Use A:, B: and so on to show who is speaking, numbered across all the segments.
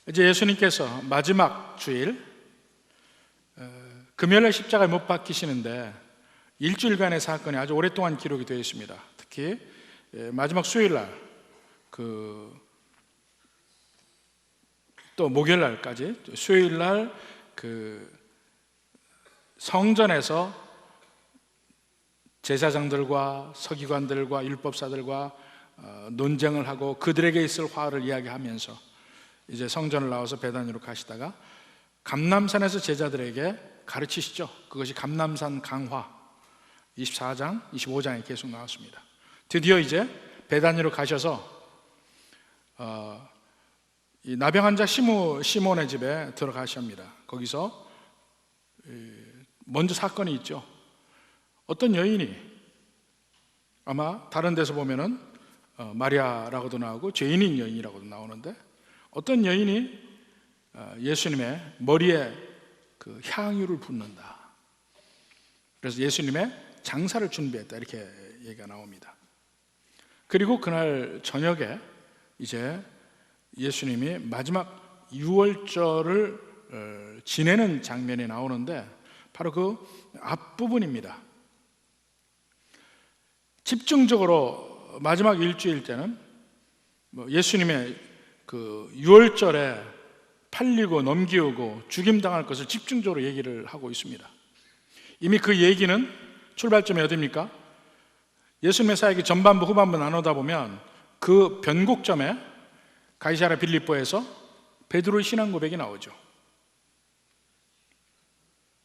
A: 이제 예수님께서 마지막 주일 금요일에 십자가에 못 박히시는데 일주일간의 사건이 아주 오랫동안 기록이 되어 있습니다. 특히 마지막 수요일날 또 목요일날까지 수요일날 성전에서 제사장들과 서기관들과 율법사들과 논쟁을 하고 그들에게 있을 화를 이야기하면서 이제 성전을 나와서 베다니로 가시다가 감람산에서 제자들에게 가르치시죠. 그것이 감람산 강화 24장, 25장에 계속 나왔습니다. 드디어 이제 베다니로 가셔서 이 나병 환자 시몬의 집에 들어가십니다. 거기서 먼저 사건이 있죠. 어떤 여인이, 아마 다른 데서 보면은 마리아라고도 나오고 죄인인 여인이라고도 나오는데, 어떤 여인이 예수님의 머리에 그 향유를 붓는다. 그래서 예수님의 장사를 준비했다, 이렇게 얘기가 나옵니다. 그리고 그날 저녁에 이제 예수님이 마지막 유월절을 지내는 장면이 나오는데 바로 그 앞부분입니다. 집중적으로 마지막 일주일 때는 예수님의 그 유월절에 팔리고 넘기우고 죽임당할 것을 집중적으로 얘기를 하고 있습니다. 이미 그 얘기는 출발점이 어디입니까? 예수님의 사역이 전반부 후반부 나누다 보면 그 변곡점에 가이사랴 빌립보에서 베드로의 신앙 고백이 나오죠.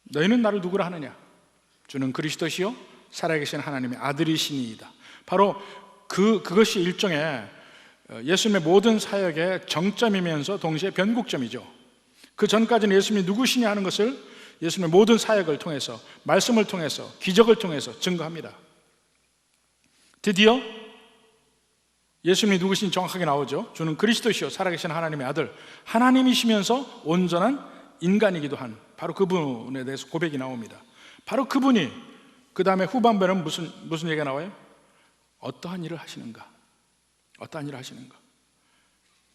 A: 너희는 나를 누구라 하느냐? 주는 그리스도시요 살아계신 하나님의 아들이시니이다. 바로 그것이 일종의 예수님의 모든 사역의 정점이면서 동시에 변곡점이죠. 그 전까지는 예수님이 누구시냐 하는 것을 예수님의 모든 사역을 통해서, 말씀을 통해서, 기적을 통해서 증거합니다. 드디어 예수님이 누구신지 정확하게 나오죠. 주는 그리스도시요 살아계신 하나님의 아들, 하나님이시면서 온전한 인간이기도 한 바로 그분에 대해서 고백이 나옵니다. 바로 그분이 그 다음에 후반부에는 무슨 얘기가 나와요? 어떠한 일을 하시는가? 어떠한 일을 하시는가?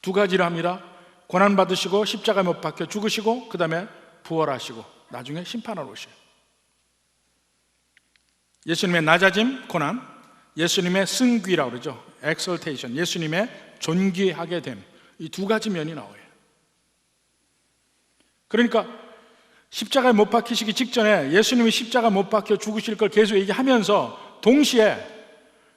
A: 두 가지를 합니다. 고난받으시고 십자가에 못 박혀 죽으시고 그 다음에 부활하시고 나중에 심판하러 오셔요. 예수님의 낮아짐, 고난, 예수님의 승귀라고 그러죠. exaltation, 예수님의 존귀하게 됨, 이 두 가지 면이 나와요. 그러니까 십자가에 못 박히시기 직전에 예수님이 십자가 못 박혀 죽으실 걸 계속 얘기하면서 동시에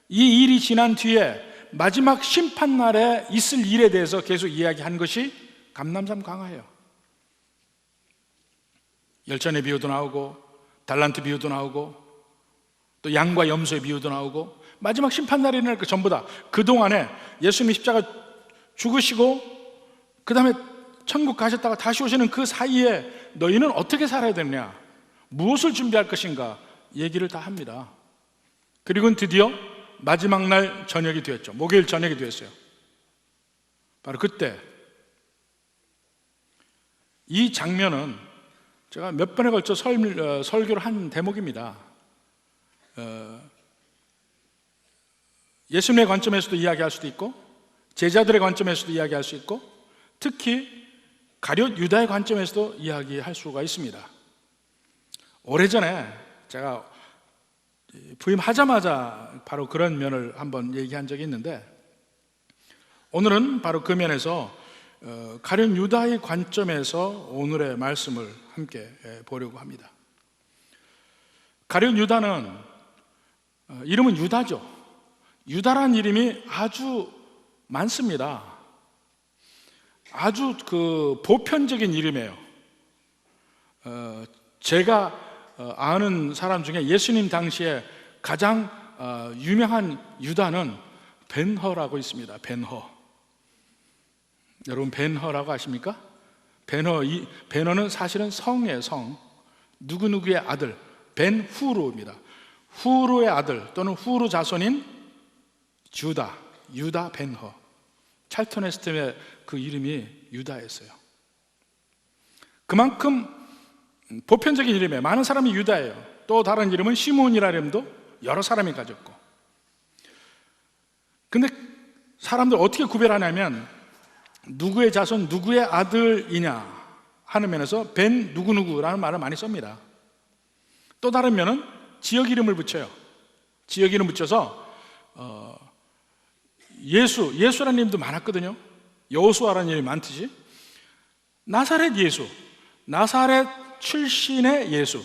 A: 이 일이 지난 뒤에 마지막 심판날에 있을 일에 대해서 계속 이야기한 것이 감람산 강화예요. 열전의 비유도 나오고 달란트 비유도 나오고 또 양과 염소의 비유도 나오고 마지막 심판날에 일어날 것 전부 다 그동안에 예수님이 십자가 죽으시고 그 다음에 천국 가셨다가 다시 오시는 그 사이에 너희는 어떻게 살아야 되느냐, 무엇을 준비할 것인가 얘기를 다 합니다. 그리고 드디어 마지막 날 저녁이 되었죠. 목요일 저녁이 되었어요. 바로 그때 이 장면은 제가 몇 번에 걸쳐 설교를 한 대목입니다. 예수님의 관점에서도 이야기할 수도 있고 제자들의 관점에서도 이야기할 수 있고 특히 가룟 유다의 관점에서도 이야기할 수가 있습니다. 오래전에 제가 부임하자마자 바로 그런 면을 한번 얘기한 적이 있는데 오늘은 바로 그 면에서 가룟 유다의 관점에서 오늘의 말씀을 함께 보려고 합니다. 가룟 유다는 이름은 유다죠. 유다라는 이름이 아주 많습니다. 아주 보편적인 이름이에요. 제가 아는 사람 중에 예수님 당시에 가장 유명한 유다는 벤허라고 있습니다. 벤허. 여러분 벤허라고 아십니까? 벤허는 사실은 성이에요. 성. 누구누구의 아들 벤후루입니다. 후루의 아들 또는 후루 자손인 유다 벤허. 찰턴 헤스턴의 그 이름이 유다였어요. 그만큼 보편적인 이름이에요. 많은 사람이 유다예요. 또 다른 이름은 시몬이라는 이름도 여러 사람이 가졌고. 근데 사람들 어떻게 구별하냐면 누구의 자손, 누구의 아들이냐 하는 면에서 벤 누구누구라는 말을 많이 씁니다. 또 다른 면은 지역 이름을 붙여요. 지역 이름 붙여서 예수라는 이름도 많았거든요. 여호수아라는 이름이 많듯이 나사렛 예수, 나사렛 출신의 예수,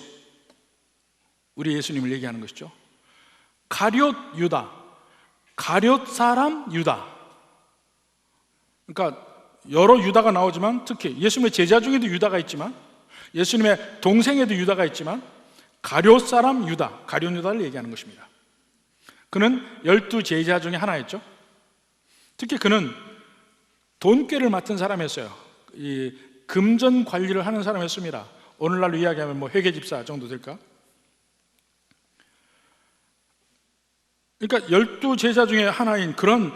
A: 우리 예수님을 얘기하는 것이죠. 가룟 유다, 가룟 사람 유다. 그러니까 여러 유다가 나오지만 특히 예수님의 제자 중에도 유다가 있지만, 예수님의 동생에도 유다가 있지만, 가룟 사람 유다, 가룟 유다를 얘기하는 것입니다. 그는 12 제자 중에 하나였죠. 특히 그는 돈꾀를 맡은 사람이었어요. 이 금전 관리를 하는 사람이었습니다. 오늘날로 이야기하면 뭐 회계집사 정도 될까? 그러니까 12 제자 중에 하나인 그런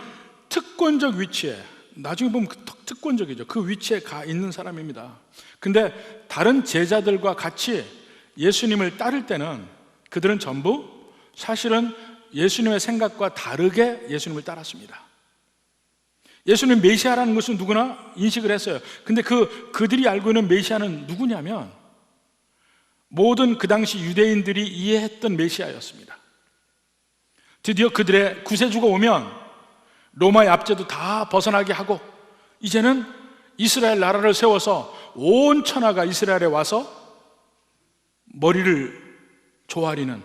A: 특권적 위치에, 나중에 보면 특권적이죠. 그 위치에 가 있는 사람입니다. 근데 다른 제자들과 같이 예수님을 따를 때는 그들은 전부 사실은 예수님의 생각과 다르게 예수님을 따랐습니다. 예수님 메시아라는 것은 누구나 인식을 했어요. 근데 그들이 알고 있는 메시아는 누구냐면 모든 그 당시 유대인들이 이해했던 메시아였습니다. 드디어 그들의 구세주가 오면 로마의 압제도 다 벗어나게 하고 이제는 이스라엘 나라를 세워서 온 천하가 이스라엘에 와서 머리를 조아리는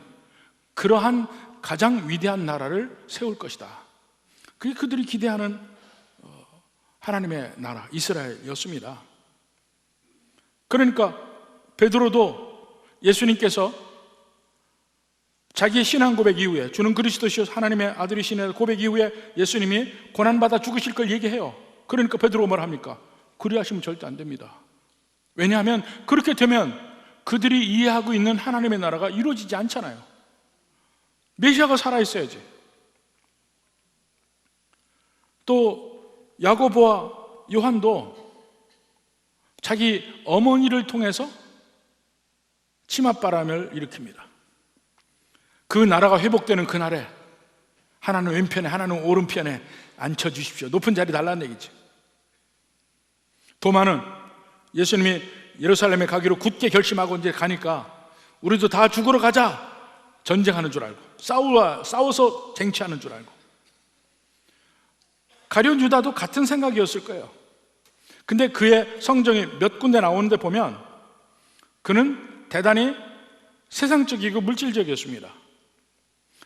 A: 그러한 가장 위대한 나라를 세울 것이다. 그게 그들이 기대하는 하나님의 나라 이스라엘이었습니다. 그러니까 베드로도 예수님께서 자기의 신앙 고백 이후에, 주는 그리스도시요 하나님의 아들이시네 고백 이후에 예수님이 고난받아 죽으실 걸 얘기해요. 그러니까 베드로가 뭘 합니까? 그리하시면 절대 안 됩니다. 왜냐하면 그렇게 되면 그들이 이해하고 있는 하나님의 나라가 이루어지지 않잖아요. 메시아가 살아있어야지. 또 야고보와 요한도 자기 어머니를 통해서 치맛바람을 일으킵니다. 그 나라가 회복되는 그날에 하나는 왼편에 하나는 오른편에 앉혀주십시오. 높은 자리 달라는 얘기죠. 도마는 예수님이 예루살렘에 가기로 굳게 결심하고 이제 가니까 우리도 다 죽으러 가자, 전쟁하는 줄 알고 싸워서 쟁취하는 줄 알고, 가룟 유다도 같은 생각이었을 거예요. 근데 그의 성경이 몇 군데 나오는데 보면 그는 대단히 세상적이고 물질적이었습니다.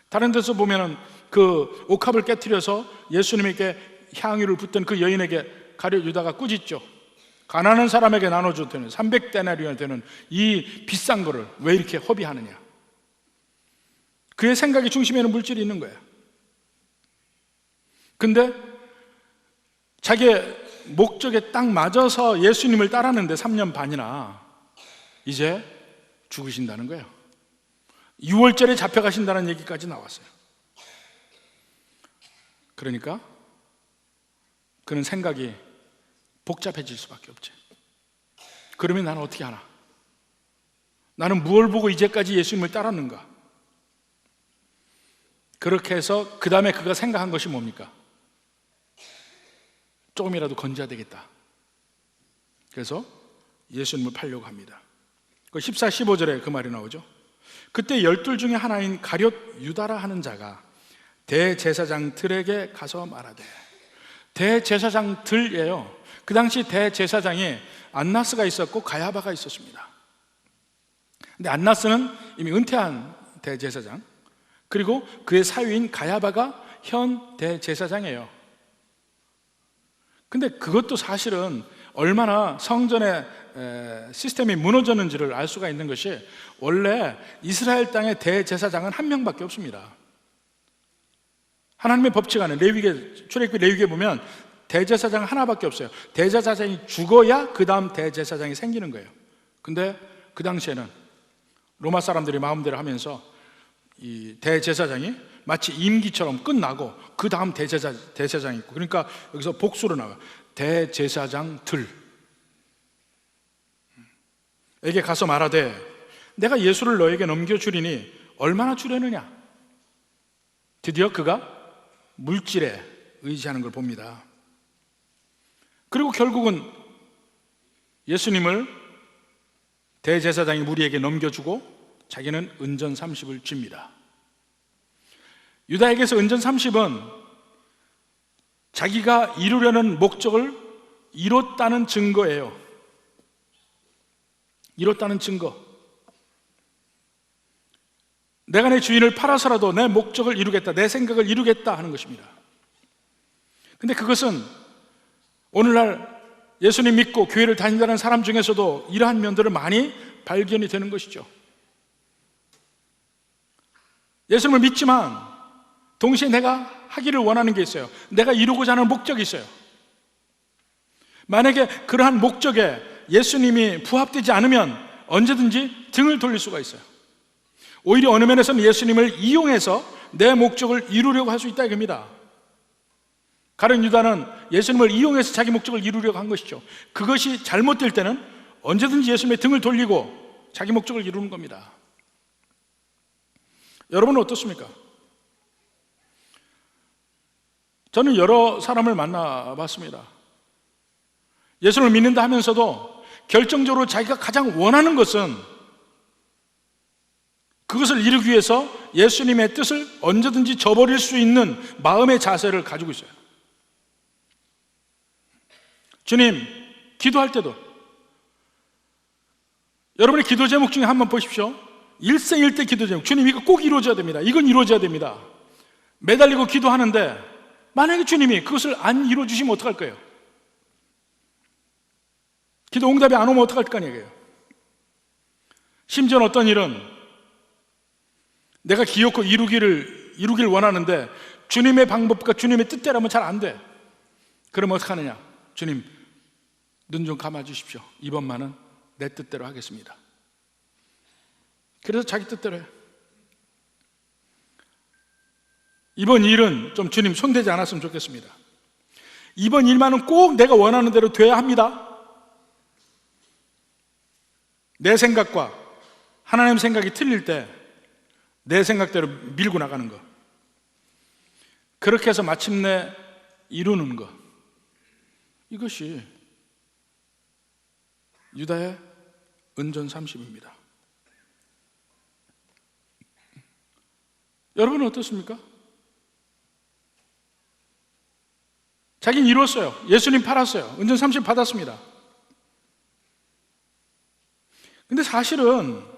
A: 다른 데서 보면은 그 옥합을 깨트려서 예수님에게 향유를 붓던 그 여인에게 가룟 유다가 꾸짖죠. 가난한 사람에게 나눠줘도 되는 300데나리온이 되는 이 비싼 거를 왜 이렇게 허비하느냐. 그의 생각의 중심에는 물질이 있는 거예요. 근데 자기의 목적에 딱 맞아서 예수님을 따랐는데 3년 반이나 이제 죽으신다는 거예요. 6월절에 잡혀가신다는 얘기까지 나왔어요. 그러니까 그는 생각이 복잡해질 수밖에 없지. 그러면 나는 어떻게 하나? 나는 무엇을 보고 이제까지 예수님을 따랐는가? 그렇게 해서 그 다음에 그가 생각한 것이 뭡니까? 조금이라도 건져야 되겠다. 그래서 예수님을 팔려고 합니다. 14, 15절에 그 말이 나오죠. 그때 12 중에 하나인 가룟 유다라 하는 자가 대제사장들에게 가서 말하되, 대제사장들이에요. 그 당시 대제사장이 안나스가 있었고 가야바가 있었습니다. 근데 안나스는 이미 은퇴한 대제사장, 그리고 그의 사위인 가야바가 현 대제사장이에요. 근데 그것도 사실은 얼마나 성전의 시스템이 무너졌는지를 알 수가 있는 것이, 원래 이스라엘 땅의 대제사장은 한 명밖에 없습니다. 하나님의 법칙 안에 출애굽기 레위기에 보면 대제사장 하나밖에 없어요. 대제사장이 죽어야 그 다음 대제사장이 생기는 거예요. 근데 그 당시에는 로마 사람들이 마음대로 하면서 이 대제사장이 마치 임기처럼 끝나고 그 다음 대제사장이 있고, 그러니까 여기서 복수로 나와요. 대제사장들 에게 가서 말하되, 내가 예수를 너에게 넘겨주리니 얼마나 주려느냐. 드디어 그가 물질에 의지하는 걸 봅니다. 그리고 결국은 예수님을 대제사장이 무리에게 넘겨주고 자기는 은전 30을 줍니다. 유다에게서 은전 30은 자기가 이루려는 목적을 이뤘다는 증거예요. 이뤘다는 증거. 내가 내 주인을 팔아서라도 내 목적을 이루겠다, 내 생각을 이루겠다 하는 것입니다. 근데 그것은 오늘날 예수님 믿고 교회를 다닌다는 사람 중에서도 이러한 면들을 많이 발견이 되는 것이죠. 예수님을 믿지만 동시에 내가 하기를 원하는 게 있어요. 내가 이루고자 하는 목적이 있어요. 만약에 그러한 목적에 예수님이 부합되지 않으면 언제든지 등을 돌릴 수가 있어요. 오히려 어느 면에서는 예수님을 이용해서 내 목적을 이루려고 할 수 있다 이겁니다. 가룟 유다는 예수님을 이용해서 자기 목적을 이루려고 한 것이죠. 그것이 잘못될 때는 언제든지 예수님의 등을 돌리고 자기 목적을 이루는 겁니다. 여러분은 어떻습니까? 저는 여러 사람을 만나봤습니다. 예수님을 믿는다 하면서도 결정적으로 자기가 가장 원하는 것은 그것을 이루기 위해서 예수님의 뜻을 언제든지 저버릴 수 있는 마음의 자세를 가지고 있어요. 주님, 기도할 때도 여러분의 기도 제목 중에 한번 보십시오. 일생일대 기도 제목. 주님, 이거 꼭 이루어져야 됩니다. 이건 이루어져야 됩니다. 매달리고 기도하는데 만약에 주님이 그것을 안 이루어주시면 어떡할 거예요? 기도 응답이 안 오면 어떡할 거 아니에요? 심지어 어떤 일은 내가 기어코 이루길 원하는데 주님의 방법과 주님의 뜻대로면 잘 안 돼. 그러면 어떡하느냐? 주님, 눈 좀 감아주십시오. 이번만은 내 뜻대로 하겠습니다. 그래서 자기 뜻대로 해요. 이번 일은 좀 주님 손대지 않았으면 좋겠습니다. 이번 일만은 꼭 내가 원하는 대로 돼야 합니다. 내 생각과 하나님 생각이 틀릴 때 내 생각대로 밀고 나가는 것, 그렇게 해서 마침내 이루는 것, 이것이 유다의 은전 30입니다. 여러분은 어떻습니까? 자기는 이뤘어요. 예수님 팔았어요. 은전 30 받았습니다. 근데 사실은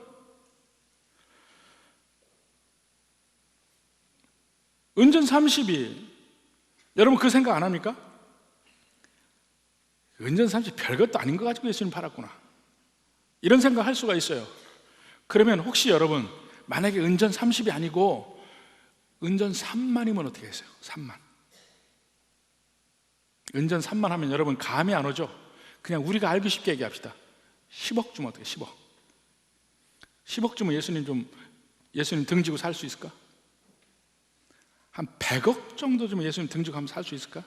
A: 은전 30이, 여러분 그 생각 안 합니까? 은전 30 별것도 아닌 거 가지고 예수님 팔았구나, 이런 생각 할 수가 있어요. 그러면 혹시 여러분 만약에 은전 30이 아니고 은전 3만이면 어떻게 했어요? 3만. 은전 3만 하면 여러분 감이 안 오죠? 그냥 우리가 알기 쉽게 얘기합시다. 10억 주면 어떻게? 10억 주면 예수님 등지고 살 수 있을까? 한 100억 정도 주면 예수님 등지고 하면 살 수 있을까?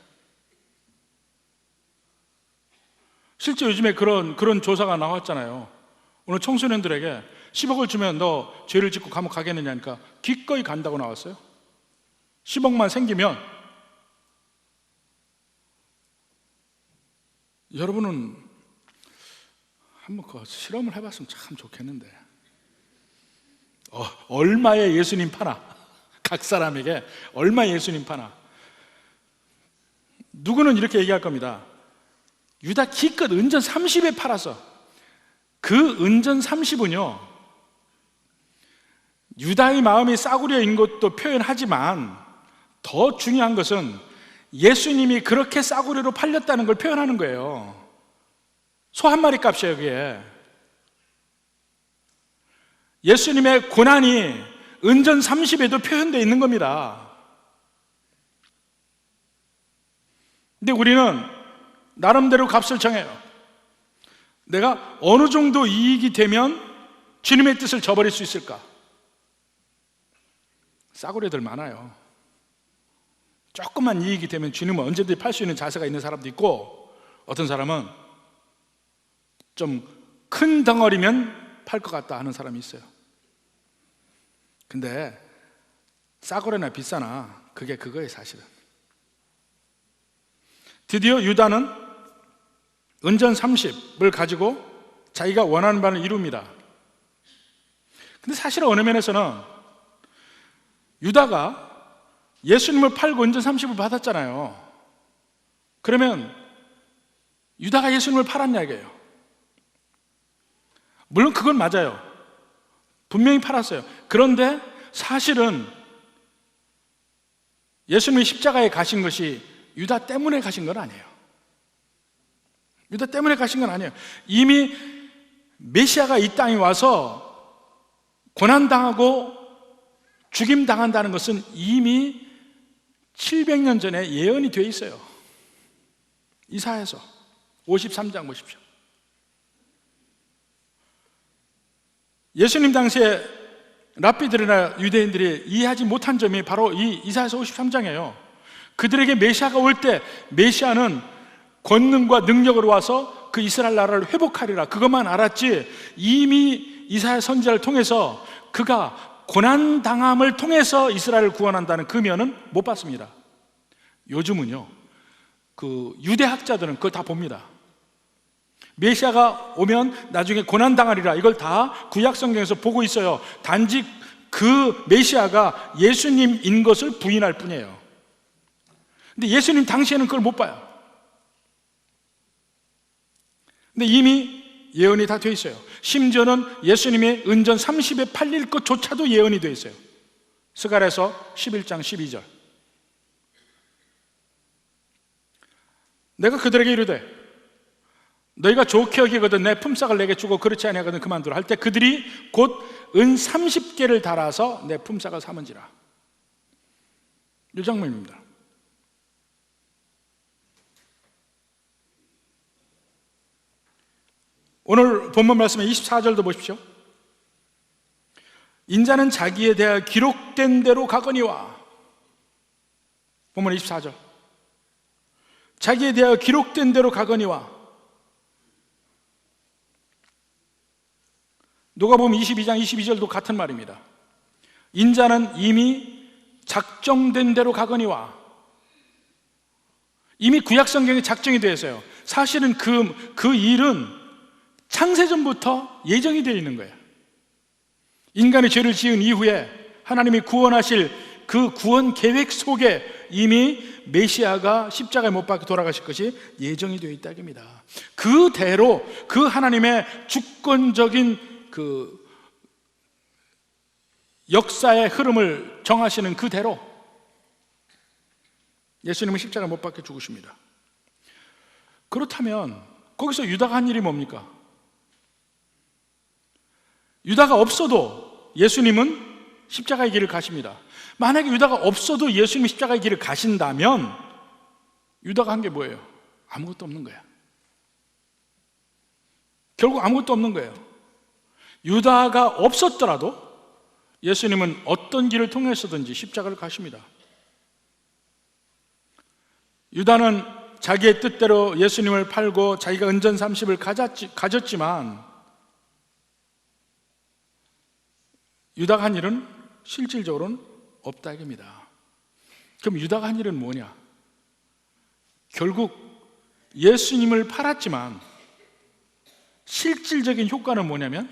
A: 실제 요즘에 그런 조사가 나왔잖아요. 오늘 청소년들에게 10억을 주면 너 죄를 짓고 감옥 가겠느냐니까 기꺼이 간다고 나왔어요. 10억만 생기면. 여러분은 한번 그 실험을 해봤으면 참 좋겠는데, 얼마에 예수님 파나? 각 사람에게 얼마에 예수님 파나? 누구는 이렇게 얘기할 겁니다. 유다 기껏 은전 30에 팔아서, 그 은전 30은요 유다의 마음이 싸구려인 것도 표현하지만 더 중요한 것은 예수님이 그렇게 싸구려로 팔렸다는 걸 표현하는 거예요. 소 한 마리 값이에요, 그게. 예수님의 고난이 은전 30에도 표현되어 있는 겁니다. 근데 우리는 나름대로 값을 정해요. 내가 어느 정도 이익이 되면 주님의 뜻을 저버릴 수 있을까? 싸구려들 많아요. 조금만 이익이 되면 주님을 언제든지 팔 수 있는 자세가 있는 사람도 있고, 어떤 사람은 좀 큰 덩어리면 팔 것 같다 하는 사람이 있어요. 근데 싸구려나 비싸나 그게 그거예요, 사실은. 드디어 유다는 은전 30을 가지고 자기가 원하는 바를 이룹니다. 근데 사실 어느 면에서는 유다가 예수님을 팔고 은전 30을 받았잖아요. 그러면 유다가 예수님을 팔았냐 이거예요. 물론 그건 맞아요. 분명히 팔았어요. 그런데 사실은 예수님이 십자가에 가신 것이 유다 때문에 가신 건 아니에요. 유다 때문에 가신 건 아니에요. 이미 메시아가 이 땅에 와서 고난당하고 죽임당한다는 것은 이미 700년 전에 예언이 되어 있어요. 이사야서 53장 보십시오. 예수님 당시에 랍비들이나 유대인들이 이해하지 못한 점이 바로 이 이사야서 53장이에요. 그들에게 메시아가 올 때 메시아는 권능과 능력으로 와서 그 이스라엘 나라를 회복하리라, 그것만 알았지 이미 이사야 선지자를 통해서 그가 고난당함을 통해서 이스라엘을 구원한다는 그 면은 못 봤습니다. 요즘은요, 그 유대학자들은 그걸 다 봅니다. 메시아가 오면 나중에 고난당하리라, 이걸 다 구약성경에서 보고 있어요. 단지 그 메시아가 예수님인 것을 부인할 뿐이에요. 근데 예수님 당시에는 그걸 못 봐요. 근데 이미 예언이 다 되어 있어요. 심지어는 예수님의 은전 30에 팔릴 것조차도 예언이 되어 있어요. 스가랴서 11장 12절. 내가 그들에게 이르되 너희가 좋게 여기거든 내 품삯을 내게 주고 그렇지 아니하거든 그만두라 할 때 그들이 곧 은 30개를 달아서 내 품삯을 삼은지라. 이 장면입니다. 오늘 본문 말씀의 24절도 보십시오. 인자는 자기에 대하여 기록된 대로 가거니와. 본문 24절. 자기에 대하여 기록된 대로 가거니와. 누가복음 22장 22절도 같은 말입니다. 인자는 이미 작정된 대로 가거니와. 이미 구약성경에 작정이 되어 있어요. 사실은 그 일은 창세전부터 예정이 되어 있는 거예요. 인간의 죄를 지은 이후에 하나님이 구원하실 그 구원 계획 속에 이미 메시아가 십자가에 못 박혀 돌아가실 것이 예정이 되어 있다 입니다. 그대로 그 하나님의 주권적인 그 역사의 흐름을 정하시는 그대로 예수님은 십자가에 못 박혀 죽으십니다. 그렇다면 거기서 유다가 한 일이 뭡니까? 유다가 없어도 예수님은 십자가의 길을 가십니다. 만약에 유다가 없어도 예수님이 십자가의 길을 가신다면 유다가 한 게 뭐예요? 아무것도 없는 거야. 결국 아무것도 없는 거예요. 유다가 없었더라도 예수님은 어떤 길을 통해서든지 십자가를 가십니다. 유다는 자기의 뜻대로 예수님을 팔고 자기가 은전 30을 가졌지만 유다가 한 일은 실질적으로는 없다 이겁니다. 그럼 유다가 한 일은 뭐냐? 결국 예수님을 팔았지만 실질적인 효과는 뭐냐면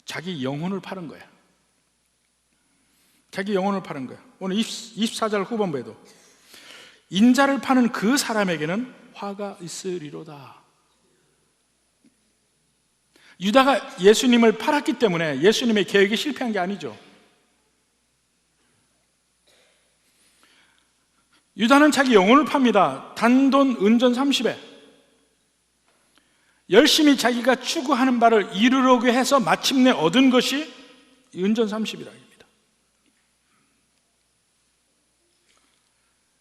A: 자기 영혼을 파는 거야. 자기 영혼을 파는 거야. 오늘 24절 후반부에도 인자를 파는 그 사람에게는 화가 있으리로다. 유다가 예수님을 팔았기 때문에 예수님의 계획이 실패한 게 아니죠. 유다는 자기 영혼을 팝니다. 단돈 은전 30에 열심히 자기가 추구하는 바를 이루려고 해서 마침내 얻은 것이 은전 30이라.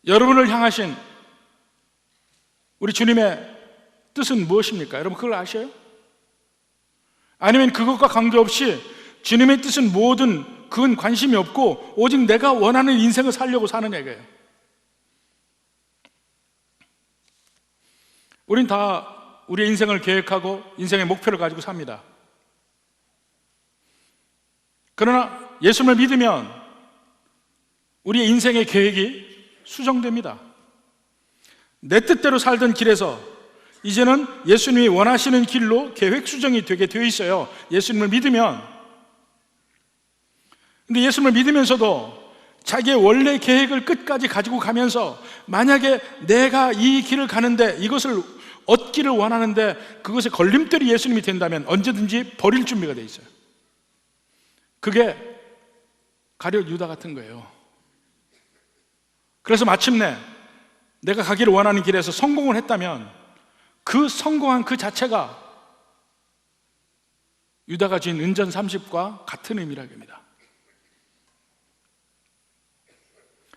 A: 여러분을 향하신 우리 주님의 뜻은 무엇입니까? 여러분 그걸 아셔요? 아니면 그것과 관계없이 주님의 뜻은 뭐든 그건 관심이 없고 오직 내가 원하는 인생을 살려고 사느냐 이거예요. 우린 다 우리의 인생을 계획하고 인생의 목표를 가지고 삽니다. 그러나 예수님을 믿으면 우리의 인생의 계획이 수정됩니다. 내 뜻대로 살던 길에서 이제는 예수님이 원하시는 길로 계획 수정이 되게 되어 있어요. 예수님을 믿으면. 근데 예수님을 믿으면서도 자기의 원래 계획을 끝까지 가지고 가면서 만약에 내가 이 길을 가는데 이것을 얻기를 원하는데 그것에 걸림돌이 예수님이 된다면 언제든지 버릴 준비가 돼 있어요. 그게 가룟 유다 같은 거예요. 그래서 마침내 내가 가기를 원하는 길에서 성공을 했다면 그 성공한 그 자체가 유다가 지은 은전 30과 같은 의미라고 합니다.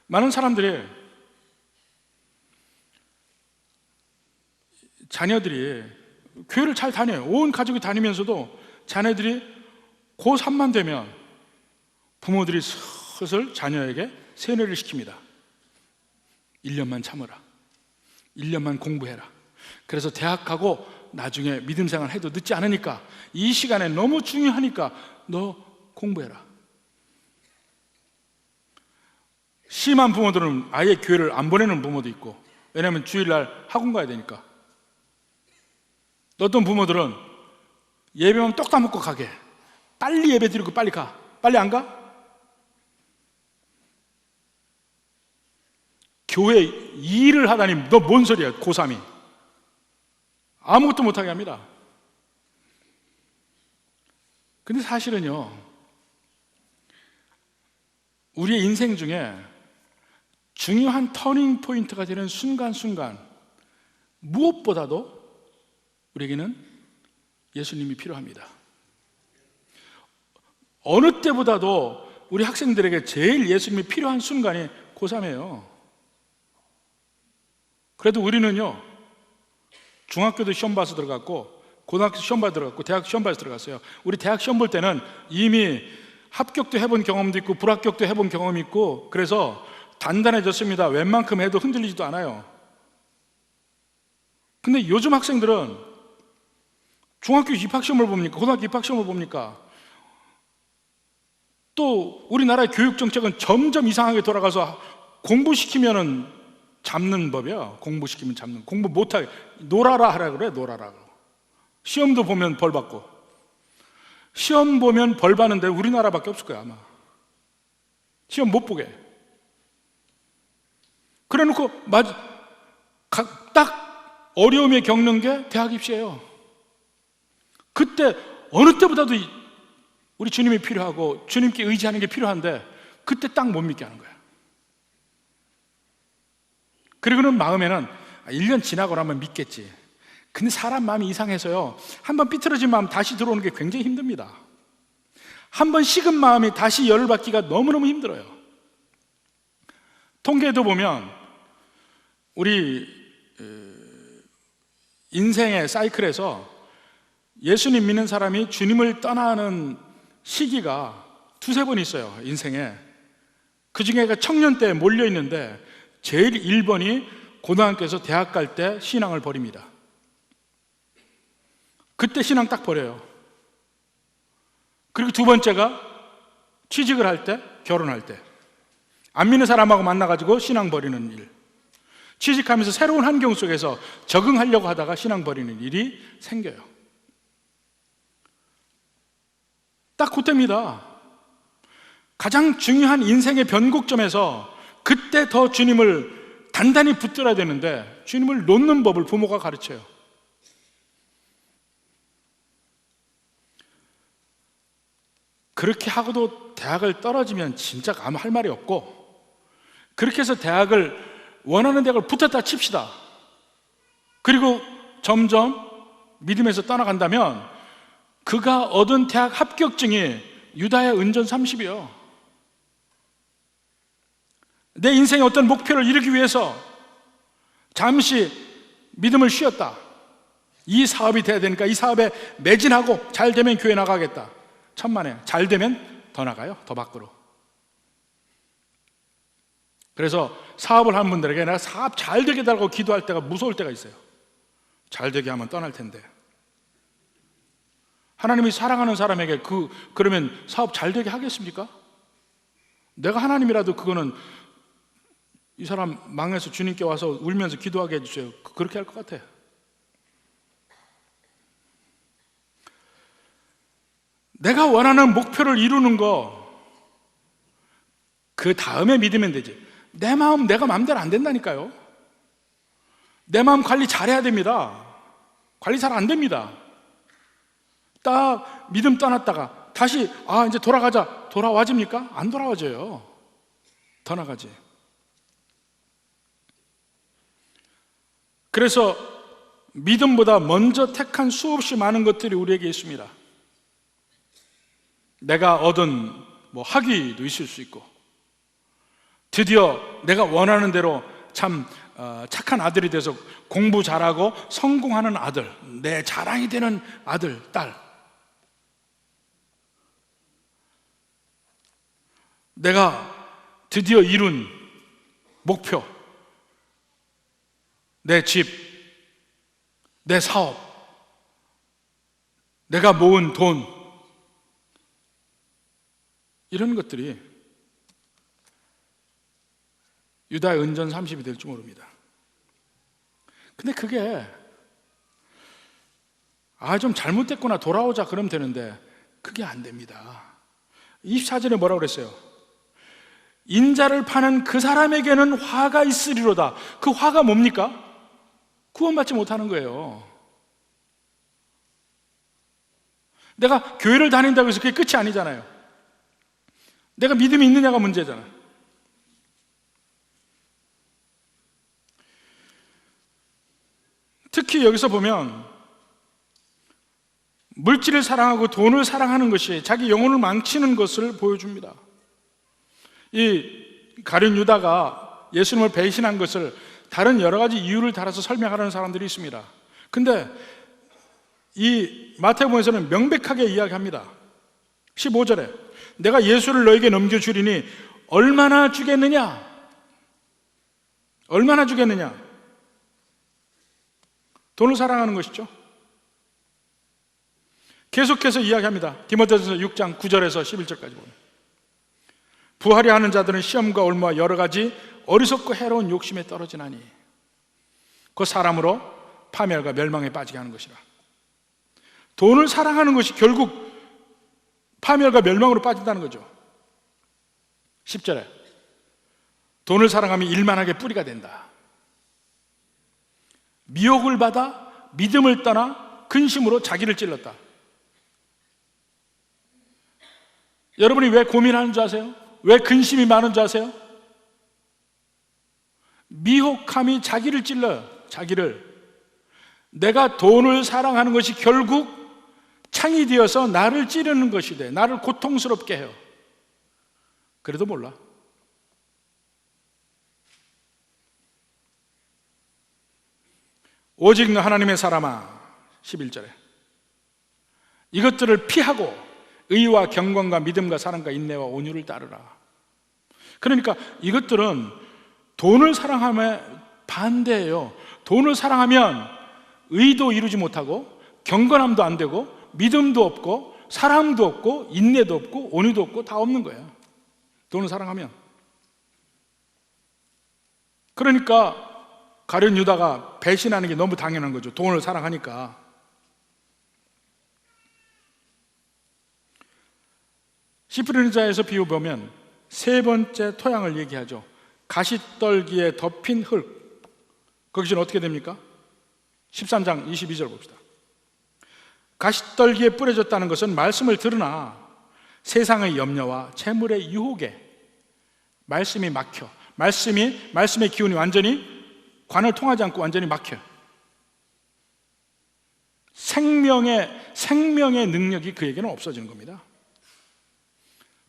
A: 많은 사람들이 자녀들이 교회를 잘 다녀요. 온 가족이 다니면서도 자녀들이 고3만 되면 부모들이 슬슬 자녀에게 세뇌를 시킵니다. 1년만 참으라. 1년만 공부해라. 그래서 대학 가고 나중에 믿음 생활 해도 늦지 않으니까 이 시간에 너무 중요하니까 너 공부해라. 심한 부모들은 아예 교회를 안 보내는 부모도 있고, 왜냐하면 주일날 학원 가야 되니까. 어떤 부모들은 예배만 똑 따먹고 가게, 빨리 예배 드리고 빨리 가. 빨리 안 가? 교회 일을 하다니 너 뭔 소리야, 고3이. 아무것도 못하게 합니다. 근데 사실은요, 우리의 인생 중에 중요한 터닝 포인트가 되는 순간순간 무엇보다도 우리에게는 예수님이 필요합니다. 어느 때보다도 우리 학생들에게 제일 예수님이 필요한 순간이 고3이에요. 그래도 우리는요, 중학교도 시험 봐서 들어갔고 고등학교 시험 봐서 들어갔고 대학 시험 봐서 들어갔어요. 우리 대학 시험 볼 때는 이미 합격도 해본 경험도 있고 불합격도 해본 경험이 있고 그래서 단단해졌습니다. 웬만큼 해도 흔들리지도 않아요. 근데 요즘 학생들은 중학교 입학시험을 봅니까? 고등학교 입학시험을 봅니까? 또 우리나라의 교육정책은 점점 이상하게 돌아가서 공부시키면은 잡는 법이야. 공부시키면 잡는. 공부 못하게 놀아라 하라 그래. 놀아라. 시험도 보면 벌 받고. 시험 보면 벌 받는데 우리나라밖에 없을 거야 아마. 시험 못 보게. 그래놓고 딱 어려움에 겪는 게 대학 입시예요. 그때 어느 때보다도 우리 주님이 필요하고 주님께 의지하는 게 필요한데 그때 딱 못 믿게 하는 거야. 그리고는 마음에는 1년 지나고 나면 믿겠지. 근데 사람 마음이 이상해서요, 한번 삐뚤어진 마음 다시 들어오는 게 굉장히 힘듭니다. 한번 식은 마음이 다시 열을 받기가 너무너무 힘들어요. 통계도 보면 우리 인생의 사이클에서 예수님 믿는 사람이 주님을 떠나는 시기가 두세 번 있어요. 인생에. 그 중에 청년 때 몰려 있는데 제일 1번이 고등학교에서 대학 갈 때 신앙을 버립니다. 그때 신앙 딱 버려요. 그리고 두 번째가 취직을 할 때, 결혼할 때. 안 믿는 사람하고 만나가지고 신앙 버리는 일. 취직하면서 새로운 환경 속에서 적응하려고 하다가 신앙 버리는 일이 생겨요. 딱 그때입니다. 가장 중요한 인생의 변곡점에서 그때 더 주님을 단단히 붙들어야 되는데 주님을 놓는 법을 부모가 가르쳐요. 그렇게 하고도 대학을 떨어지면 진짜 아무 할 말이 없고, 그렇게 해서 대학을 원하는 대학을 붙었다 칩시다. 그리고 점점 믿음에서 떠나간다면 그가 얻은 대학 합격증이 유다의 은전 30이요. 내 인생의 어떤 목표를 이루기 위해서 잠시 믿음을 쉬었다. 이 사업이 돼야 되니까 이 사업에 매진하고 잘 되면 교회 나가겠다. 천만에 잘 되면 더 나가요. 더 밖으로. 그래서 사업을 하는 분들에게 내가 사업 잘 되게 달라고 기도할 때가 무서울 때가 있어요. 잘 되게 하면 떠날 텐데. 하나님이 사랑하는 사람에게 그러면 사업 잘 되게 하겠습니까? 내가 하나님이라도 그거는 이 사람 망해서 주님께 와서 울면서 기도하게 해주세요. 그렇게 할 것 같아요. 내가 원하는 목표를 이루는 거, 그 다음에 믿으면 되지. 내 마음 내가 마음대로 안 된다니까요. 내 마음 관리 잘해야 됩니다. 관리 잘 안 됩니다. 딱 믿음 떠났다가 다시 이제 돌아가자, 돌아와집니까? 안 돌아와져요. 더 나가지. 그래서 믿음보다 먼저 택한 수없이 많은 것들이 우리에게 있습니다. 내가 얻은 학위도 있을 수 있고, 드디어 내가 원하는 대로 참 착한 아들이 돼서 공부 잘하고 성공하는 아들, 내 자랑이 되는 아들, 딸. 내가 드디어 이룬 목표, 내 집, 내 사업, 내가 모은 돈, 이런 것들이 유다의 은전 30이 될지 모릅니다. 근데 그게 좀 잘못됐구나, 돌아오자 그러면 되는데 그게 안 됩니다. 24절에 뭐라고 그랬어요? 인자를 파는 그 사람에게는 화가 있으리로다. 그 화가 뭡니까? 구원받지 못하는 거예요. 내가 교회를 다닌다고 해서 그게 끝이 아니잖아요. 내가 믿음이 있느냐가 문제잖아요. 특히 여기서 보면 물질을 사랑하고 돈을 사랑하는 것이 자기 영혼을 망치는 것을 보여줍니다. 이 가룟 유다가 예수님을 배신한 것을 다른 여러 가지 이유를 달아서 설명하는 사람들이 있습니다. 근데 이 마태복음에서는 명백하게 이야기합니다. 15절에 내가 예수를 너에게 넘겨주리니 얼마나 주겠느냐? 얼마나 주겠느냐? 돈을 사랑하는 것이죠. 계속해서 이야기합니다. 디모데전서 6장 9절에서 11절까지 보면, 부하려 하는 자들은 시험과 올무와 여러 가지 어리석고 해로운 욕심에 떨어지나니 그 사람으로 파멸과 멸망에 빠지게 하는 것이라. 돈을 사랑하는 것이 결국 파멸과 멸망으로 빠진다는 거죠. 10절에 돈을 사랑하면 일만하게 뿌리가 된다. 미혹을 받아 믿음을 떠나 근심으로 자기를 찔렀다. 여러분이 왜 고민하는 줄 아세요? 왜 근심이 많은 줄 아세요? 미혹함이 자기를 찔러요. 자기를. 내가 돈을 사랑하는 것이 결국 창이 되어서 나를 찌르는 것이 돼. 나를 고통스럽게 해요. 그래도 몰라. 오직 너 하나님의 사람아, 11절에 이것들을 피하고 의와 경건과 믿음과 사랑과 인내와 온유를 따르라. 그러니까 이것들은 돈을 사랑하면 반대예요. 돈을 사랑하면 의도 이루지 못하고 경건함도 안 되고 믿음도 없고 사랑도 없고 인내도 없고 온유도 없고 다 없는 거예요. 돈을 사랑하면. 그러니까 가룟 유다가 배신하는 게 너무 당연한 거죠. 돈을 사랑하니까. 시프르니자에서 비유 보면 세 번째 토양을 얘기하죠. 가시떨기에 덮인 흙. 거기서는 어떻게 됩니까? 13장 22절 봅시다. 가시떨기에 뿌려졌다는 것은 말씀을 들으나 세상의 염려와 재물의 유혹에 말씀이 막혀. 말씀의 기운이 완전히 관을 통하지 않고 완전히 막혀요. 생명의 능력이 그에게는 없어지는 겁니다.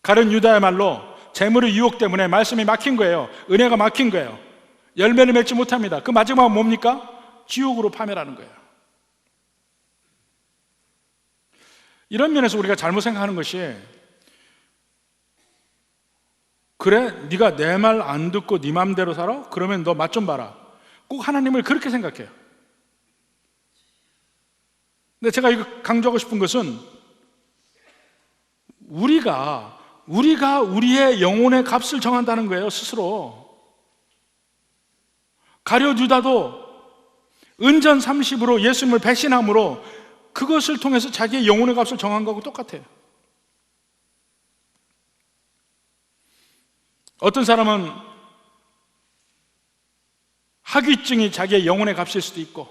A: 가룟 유다야말로 재물의 유혹 때문에 말씀이 막힌 거예요. 은혜가 막힌 거예요. 열매를 맺지 못합니다. 그 마지막은 뭡니까? 지옥으로 파멸하는 거예요. 이런 면에서 우리가 잘못 생각하는 것이, 그래? 네가 내 말 안 듣고 네 맘대로 살아? 그러면 너 맛 좀 봐라. 꼭 하나님을 그렇게 생각해요. 근데 제가 이거 강조하고 싶은 것은 우리가 우리의 영혼의 값을 정한다는 거예요. 스스로. 가룟 유다도 은전 30으로 예수님을 배신함으로 그것을 통해서 자기의 영혼의 값을 정한 거하고 똑같아요. 어떤 사람은 학위증이 자기의 영혼의 값일 수도 있고,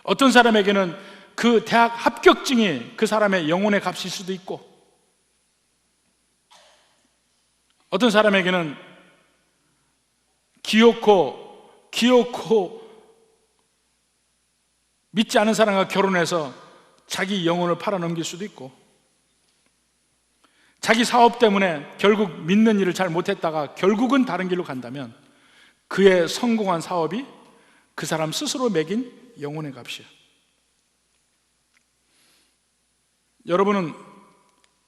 A: 어떤 사람에게는 그 대학 합격증이 그 사람의 영혼의 값일 수도 있고, 어떤 사람에게는 기어코 믿지 않은 사람과 결혼해서 자기 영혼을 팔아넘길 수도 있고, 자기 사업 때문에 결국 믿는 일을 잘 못했다가 결국은 다른 길로 간다면 그의 성공한 사업이 그 사람 스스로 매긴 영혼의 값이에요. 여러분은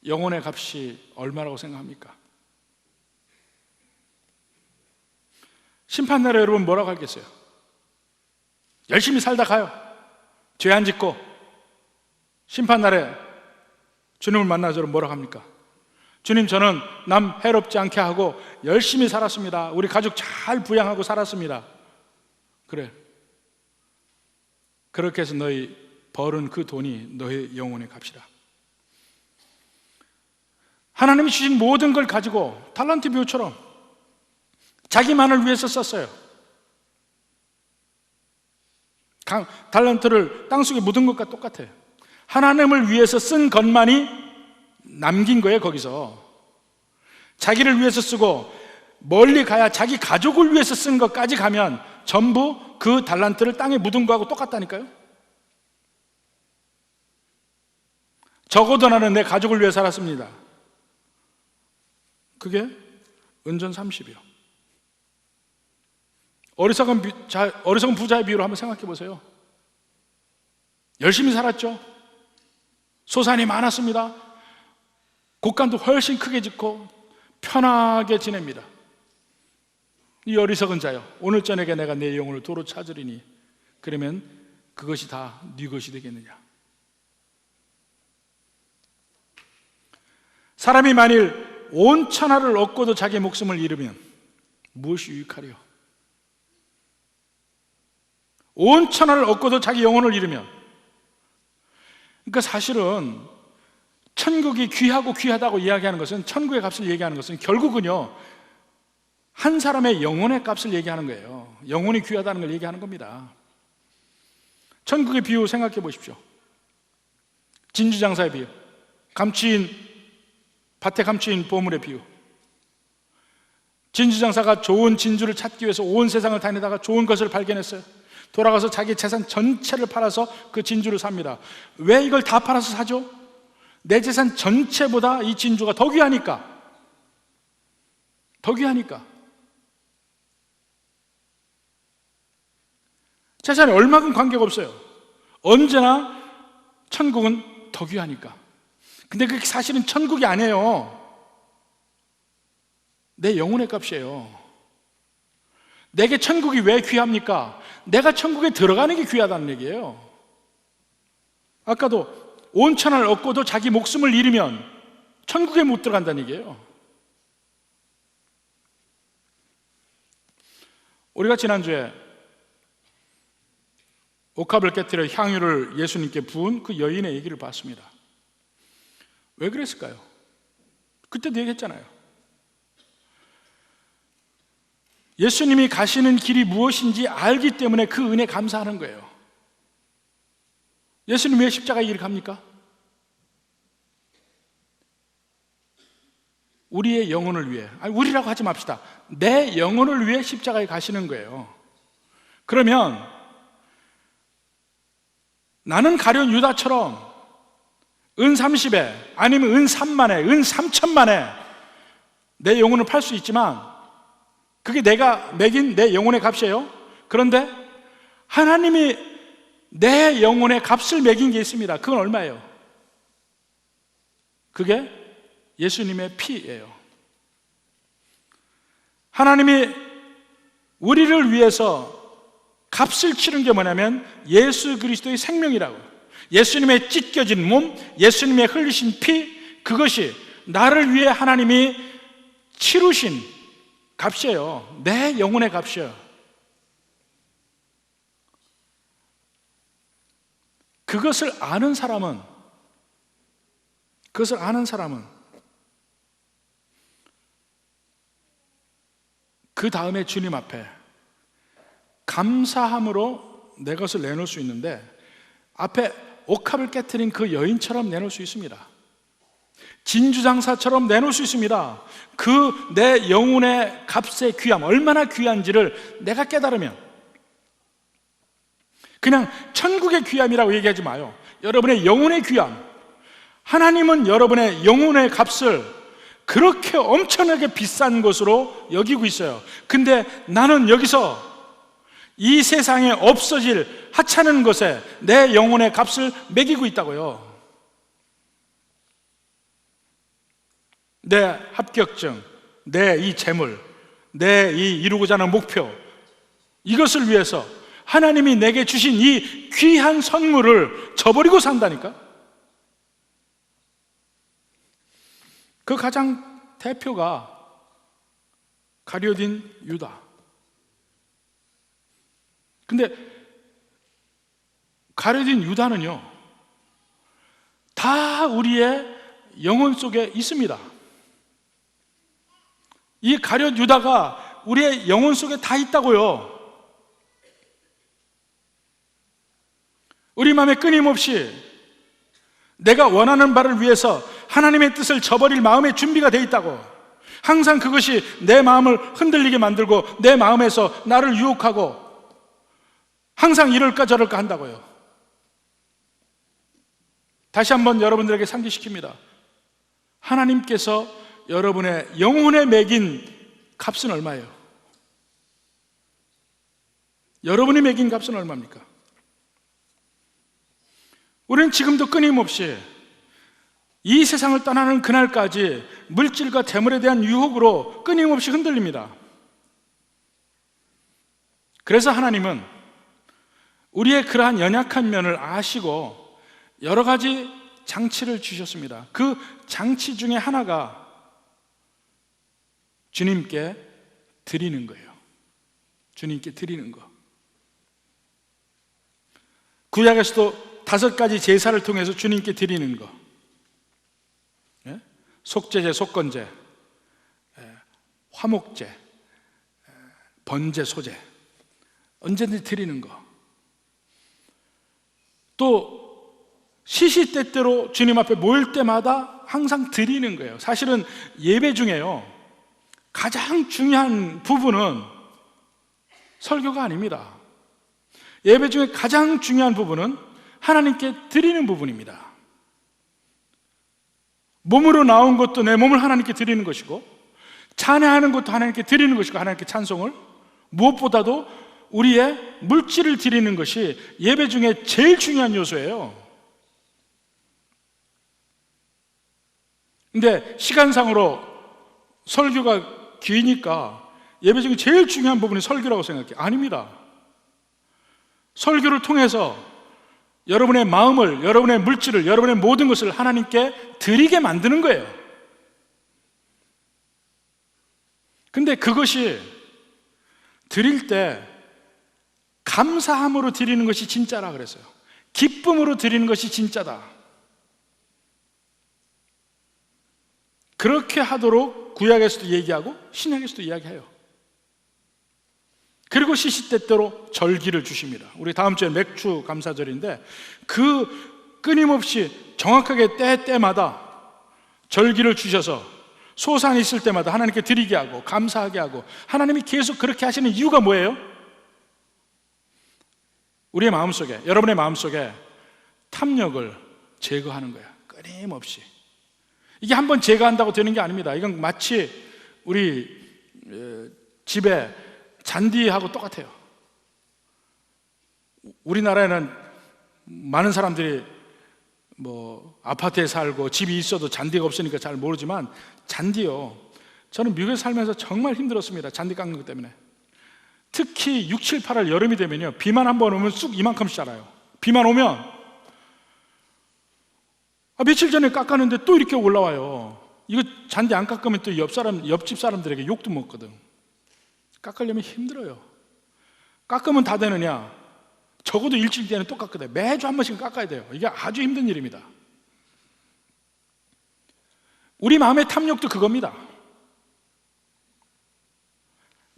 A: 영혼의 값이 얼마라고 생각합니까? 심판날에 여러분 뭐라고 하겠어요? 열심히 살다 가요. 죄 안 짓고 심판날에 주님을 만나서 여러분 뭐라고 합니까? 주님, 저는 남 해롭지 않게 하고 열심히 살았습니다. 우리 가족 잘 부양하고 살았습니다. 그래, 그렇게 해서 너희 벌은 그 돈이 너의 영혼의 값이다. 하나님이 주신 모든 걸 가지고 달란트 비유처럼 자기만을 위해서 썼어요. 달란트를 땅속에 묻은 것과 똑같아요. 하나님을 위해서 쓴 것만이 남긴 거예요. 거기서 자기를 위해서 쓰고 멀리 가야 자기 가족을 위해서 쓴 것까지 가면 전부 그 달란트를 땅에 묻은 거하고 똑같다니까요. 적어도 나는 내 가족을 위해 살았습니다. 그게 은전 30이요. 어리석은 부자의 비유로 한번 생각해 보세요. 열심히 살았죠. 소산이 많았습니다. 곡간도 훨씬 크게 짓고 편하게 지냅니다. 이 어리석은 자요, 오늘 저녁에 내가 내 영혼을 도로 찾으리니 그러면 그것이 다 네 것이 되겠느냐. 사람이 만일 온 천하를 얻고도 자기 목숨을 잃으면 무엇이 유익하리요? 온 천하를 얻고도 자기 영혼을 잃으면, 그러니까 사실은 천국이 귀하고 귀하다고 이야기하는 것은, 천국의 값을 얘기하는 것은 결국은요 한 사람의 영혼의 값을 얘기하는 거예요. 영혼이 귀하다는 걸 얘기하는 겁니다. 천국의 비유 생각해 보십시오. 진주장사의 비유, 밭에 감추인 보물의 비유. 진주장사가 좋은 진주를 찾기 위해서 온 세상을 다니다가 좋은 것을 발견했어요. 돌아가서 자기 재산 전체를 팔아서 그 진주를 삽니다. 왜 이걸 다 팔아서 사죠? 내 재산 전체보다 이 진주가 더 귀하니까. 재산이 얼마큼 관계가 없어요. 언제나 천국은 더 귀하니까. 근데 그게 사실은 천국이 아니에요. 내 영혼의 값이에요. 내게 천국이 왜 귀합니까? 내가 천국에 들어가는 게 귀하다는 얘기예요. 아까도 온 천하를 얻고도 자기 목숨을 잃으면 천국에 못 들어간다는 얘기예요. 우리가 지난주에 옥합을 깨뜨려 향유를 예수님께 부은 그 여인의 얘기를 봤습니다. 왜 그랬을까요? 그때도 얘기했잖아요. 예수님이 가시는 길이 무엇인지 알기 때문에 그 은혜에 감사하는 거예요. 예수님 왜 십자가의 길을 갑니까? 우리의 영혼을 위해, 아니 우리라고 하지 맙시다. 내 영혼을 위해 십자가에 가시는 거예요. 그러면 나는 가룟 유다처럼 은 30에 아니면 은 3만에 은 3천만에 내 영혼을 팔 수 있지만 그게 내가 매긴 내 영혼의 값이에요. 그런데 하나님이 내 영혼의 값을 매긴 게 있습니다. 그건 얼마예요? 그게 예수님의 피예요. 하나님이 우리를 위해서 값을 치른 게 뭐냐면 예수 그리스도의 생명이라고. 예수님의 찢겨진 몸, 예수님의 흘리신 피, 그것이 나를 위해 하나님이 치르신 값이에요. 내 영혼의 값이에요. 그것을 아는 사람은 그 다음에 주님 앞에 감사함으로 내 것을 내놓을 수 있는데, 앞에 옥합을 깨트린 그 여인처럼 내놓을 수 있습니다. 진주장사처럼 내놓을 수 있습니다. 그 내 영혼의 값의 귀함, 얼마나 귀한지를 내가 깨달으면, 그냥 천국의 귀함이라고 얘기하지 마요. 여러분의 영혼의 귀함. 하나님은 여러분의 영혼의 값을 그렇게 엄청나게 비싼 것으로 여기고 있어요. 근데 나는 여기서 이 세상에 없어질 하찮은 것에 내 영혼의 값을 매기고 있다고요. 내 합격증, 내 이 재물, 내 이 이루고자 하는 목표, 이것을 위해서 하나님이 내게 주신 이 귀한 선물을 저버리고 산다니까. 그 가장 대표가 가룟 유다. 근데 가룟 유다는요, 다 우리의 영혼 속에 있습니다. 이 가룟 유다가 우리의 영혼 속에 다 있다고요. 우리 마음에 끊임없이 내가 원하는 바를 위해서 하나님의 뜻을 저버릴 마음의 준비가 돼 있다고. 항상 그것이 내 마음을 흔들리게 만들고 내 마음에서 나를 유혹하고 항상 이럴까 저럴까 한다고요. 다시 한번 여러분들에게 상기시킵니다. 하나님께서 여러분의 영혼에 매긴 값은 얼마예요? 여러분이 매긴 값은 얼마입니까? 우리는 지금도 끊임없이 이 세상을 떠나는 그날까지 물질과 재물에 대한 유혹으로 끊임없이 흔들립니다. 그래서 하나님은 우리의 그러한 연약한 면을 아시고 여러 가지 장치를 주셨습니다. 그 장치 중에 하나가 주님께 드리는 거예요. 주님께 드리는 거. 구약에서도 5가지 제사를 통해서 주님께 드리는 거. 속죄제, 속건제, 화목제, 번제, 소제, 언제든지 드리는 거. 또 시시때때로 주님 앞에 모일 때마다 항상 드리는 거예요. 사실은 예배 중에요, 가장 중요한 부분은 설교가 아닙니다. 예배 중에 가장 중요한 부분은 하나님께 드리는 부분입니다. 몸으로 나온 것도 내 몸을 하나님께 드리는 것이고, 찬양하는 것도 하나님께 드리는 것이고, 하나님께 찬송을, 무엇보다도 우리의 물질을 드리는 것이 예배 중에 제일 중요한 요소예요. 근데 시간상으로 설교가 기니까 예배 중에 제일 중요한 부분이 설교라고 생각해요. 아닙니다. 설교를 통해서 여러분의 마음을, 여러분의 물질을, 여러분의 모든 것을 하나님께 드리게 만드는 거예요. 근데 그것이 드릴 때 감사함으로 드리는 것이 진짜라 그랬어요. 기쁨으로 드리는 것이 진짜다. 그렇게 하도록 구약에서도 얘기하고 신약에서도 이야기해요. 그리고 시시때때로 절기를 주십니다. 우리 다음 주에 맥주 감사절인데 그 끊임없이 정확하게 때마다 절기를 주셔서 소산이 있을 때마다 하나님께 드리게 하고 감사하게 하고, 하나님이 계속 그렇게 하시는 이유가 뭐예요? 우리의 마음속에, 여러분의 마음속에 탐욕을 제거하는 거야. 끊임없이. 이게 한번 제거한다고 되는 게 아닙니다. 이건 마치 우리 집에 잔디하고 똑같아요. 우리나라에는 많은 사람들이 아파트에 살고 집이 있어도 잔디가 없으니까 잘 모르지만, 잔디요, 저는 미국에 살면서 정말 힘들었습니다. 잔디 깎는 것 때문에. 특히 6, 7, 8월 여름이 되면요, 비만 한번 오면 쑥 이만큼씩 자라요. 비만 오면 며칠 전에 깎았는데 또 이렇게 올라와요. 이거 잔디 안 깎으면 또 옆집 사람들에게 욕도 먹거든. 깎으려면 힘들어요. 깎으면 다 되느냐? 적어도 일주일 뒤에는 또 깎아야 돼요. 매주 한 번씩 깎아야 돼요. 이게 아주 힘든 일입니다. 우리 마음의 탐욕도 그겁니다.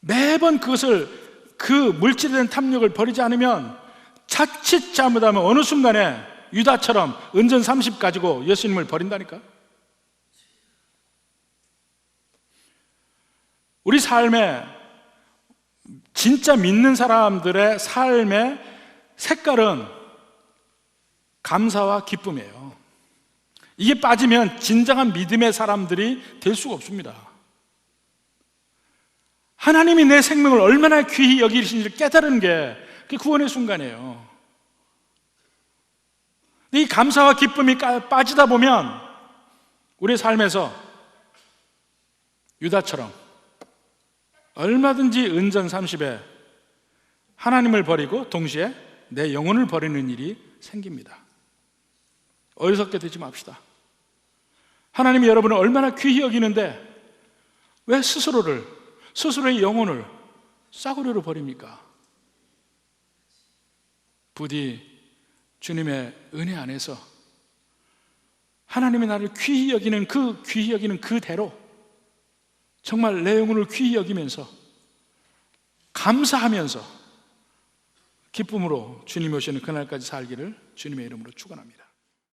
A: 매번 그 물질에 대한 탐욕을 버리지 않으면 자칫 잘못하면 어느 순간에 유다처럼 은전 30 가지고 예수님을 버린다니까. 우리 삶에 진짜 믿는 사람들의 삶의 색깔은 감사와 기쁨이에요. 이게 빠지면 진정한 믿음의 사람들이 될 수가 없습니다. 하나님이 내 생명을 얼마나 귀히 여기시는지를 깨달은 게 그게 구원의 순간이에요. 이 감사와 기쁨이 빠지다 보면 우리의 삶에서 유다처럼 얼마든지 은전 30에 하나님을 버리고 동시에 내 영혼을 버리는 일이 생깁니다. 어리석게 되지 맙시다. 하나님이 여러분을 얼마나 귀히 여기는데 왜 스스로의 영혼을 싸구려로 버립니까? 부디 주님의 은혜 안에서 하나님이 나를 귀히 여기는 그대로 정말 내 영혼을 귀히 여기면서 감사하면서 기쁨으로 주님이 오시는 그날까지 살기를 주님의 이름으로 축원합니다.